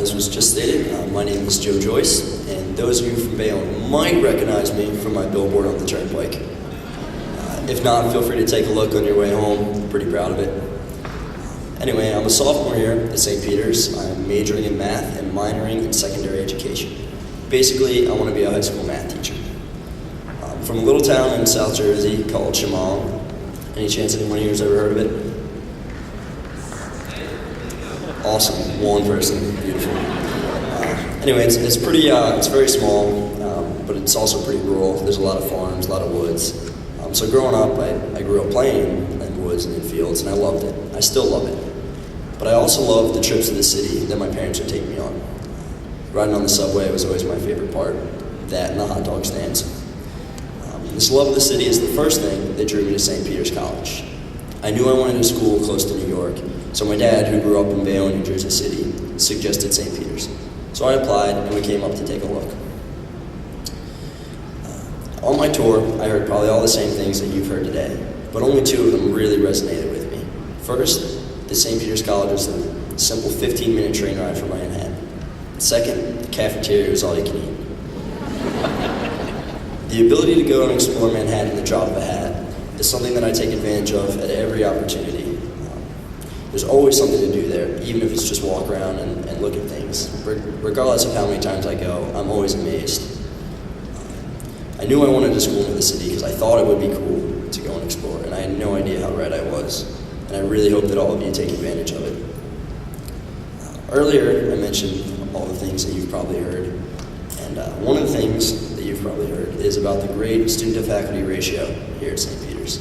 as was just stated, my name is Joe Joyce, and those of you from Bayonne might recognize me from my billboard on the turnpike. If not, feel free to take a look on your way home. I'm pretty proud of it. Anyway, I'm a sophomore here at St. Peter's. I'm majoring in math and minoring in secondary education. Basically, I want to be a high school math teacher. I'm from a little town in South Jersey called Chemong. Any chance anyone here has ever heard of it? Awesome, one person, beautiful. Anyway, it's pretty, it's very small, but it's also pretty rural. There's a lot of farms, a lot of woods. So growing up, I grew up playing in woods and in fields, and I loved it. I still love it. But I also love the trips to the city that my parents would take me on. Riding on the subway was always my favorite part, that and the hot dog stands. This love of the city is the first thing that drew me to St. Peter's College. I knew I wanted a school close to New York, so my dad, who grew up in Bayonne, New Jersey City, suggested St. Peter's. So I applied, and we came up to take a look. On my tour, I heard probably all the same things that you've heard today, but only two of them really resonated with me. First, that St. Peter's College was a simple 15-minute train ride from Manhattan. Second, the cafeteria was all you can eat. The ability to go and explore Manhattan in the drop of a hat is something that I take advantage of at every opportunity. There's always something to do there, even if it's just walk around and look at things. Regardless of how many times I go, I'm always amazed. I knew I wanted to school in the city because I thought it would be cool to go and explore, and I had no idea how right I was. And I really hope that all of you take advantage of it. Earlier, I mentioned all the things that you've probably heard, and one of the things that you've probably heard is about the great student-to-faculty ratio here at St. Peter's.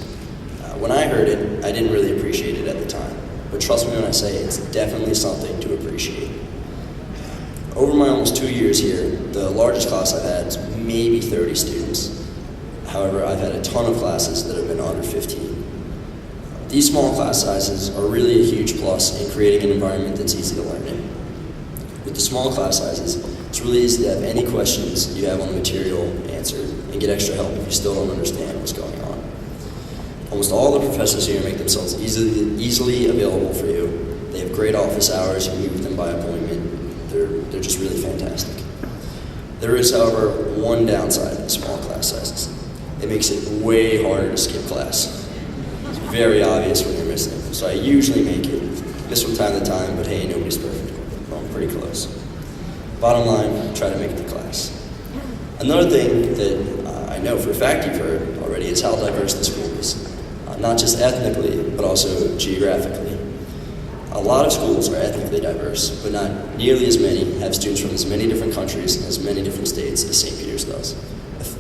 When I heard it, I didn't really appreciate it at the time, but trust me when I say it's definitely something to appreciate. Over my almost 2 years here, the largest class I've had is maybe 30 students. However, I've had a ton of classes that have been under 15. These small class sizes are really a huge plus in creating an environment that's easy to learn in. With the small class sizes, it's really easy to have any questions you have on the material answered and get extra help if you still don't understand what's going on. Almost all the professors here make themselves easily available for you. They have great office hours, you meet with them by appointment. They're just really fantastic. There is, however, one downside to small class sizes. It makes it way harder to skip class. It's very obvious when you're missing. So I usually make it. Miss from time to time, but hey, nobody's perfect. Well, I'm pretty close. Bottom line, try to make it to class. Another thing that I know for a fact you've heard already is how diverse the school is. Not just ethnically, but also geographically. A lot of schools are ethnically diverse, but not nearly as many have students from as many different countries and as many different states as St. Peter's does,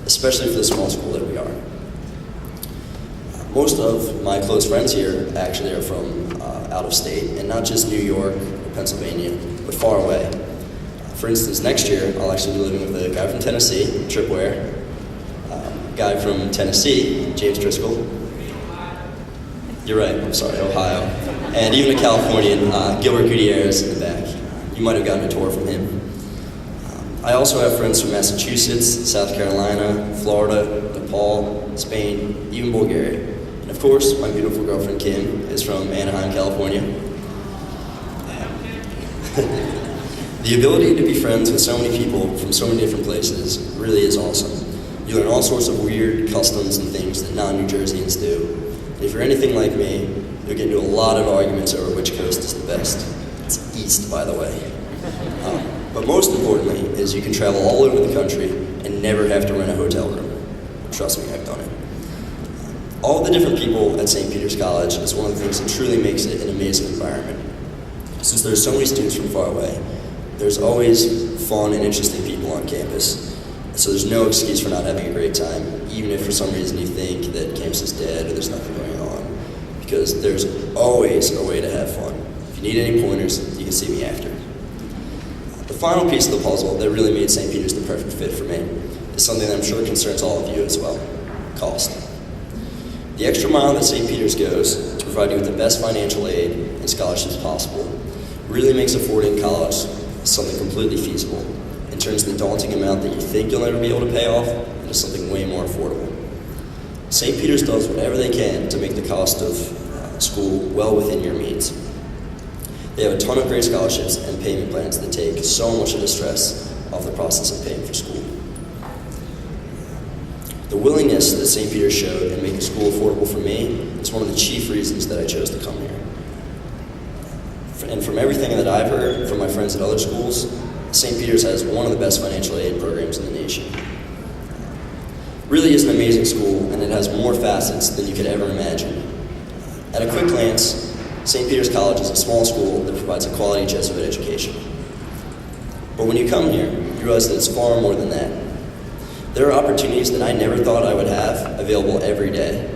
especially for the small school that we are. Most of my close friends here actually are from out of state, and not just New York or Pennsylvania, but far away. For instance, next year, I'll actually be living with a guy from Tennessee, Trip Ware, a guy from Tennessee, James Driscoll. You're right, I'm sorry, Ohio. And even a Californian, Gilbert Gutierrez in the back. You might have gotten a tour from him. I also have friends from Massachusetts, South Carolina, Florida, Nepal, Spain, even Bulgaria. And of course, my beautiful girlfriend Kim is from Anaheim, California. The ability to be friends with so many people from so many different places really is awesome. You learn all sorts of weird customs and things that non-New Jerseyans do. And if you're anything like me, you'll get into a lot of arguments over which coast is the best. It's east, by the way. But most importantly is you can travel all over the country and never have to rent a hotel room. Trust me, I've done it. All the different people at St. Peter's College is one of the things that truly makes it an amazing environment. Since there's so many students from far away, there's always fun and interesting people on campus. So there's no excuse for not having a great time, even if for some reason you think that campus is dead or there's nothing going on, because there's always a way to have fun. If you need any pointers, you can see me after. The final piece of the puzzle that really made St. Peter's the perfect fit for me is something that I'm sure concerns all of you as well: cost. The extra mile that St. Peter's goes to provide you with the best financial aid and scholarships possible really makes affording college something completely feasible and turns the daunting amount that you think you'll never be able to pay off into something way more affordable. St. Peter's does whatever they can to make the cost of school well within your means. They have a ton of great scholarships and payment plans that take so much of the stress off the process of paying for school. The willingness that St. Peter's showed in making school affordable for me is one of the chief reasons that I chose to come here. And from everything that I've heard from my friends at other schools, St. Peter's has one of the best financial aid programs in the nation. It really is an amazing school, and it has more facets than you could ever imagine. At a quick glance, St. Peter's College is a small school that provides a quality Jesuit education. But when you come here, you realize that it's far more than that. There are opportunities that I never thought I would have available every day.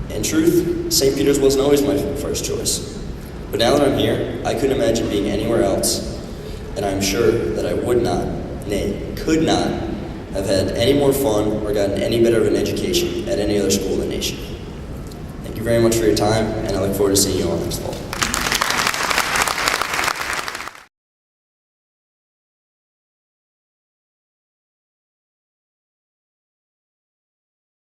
In truth, St. Peter's wasn't always my first choice. But now that I'm here, I couldn't imagine being anywhere else, and I'm sure that I would not, nay, could not, have had any more fun or gotten any better of an education at any other school in the nation. Thank you very much for your time, and I look forward to seeing you all next fall.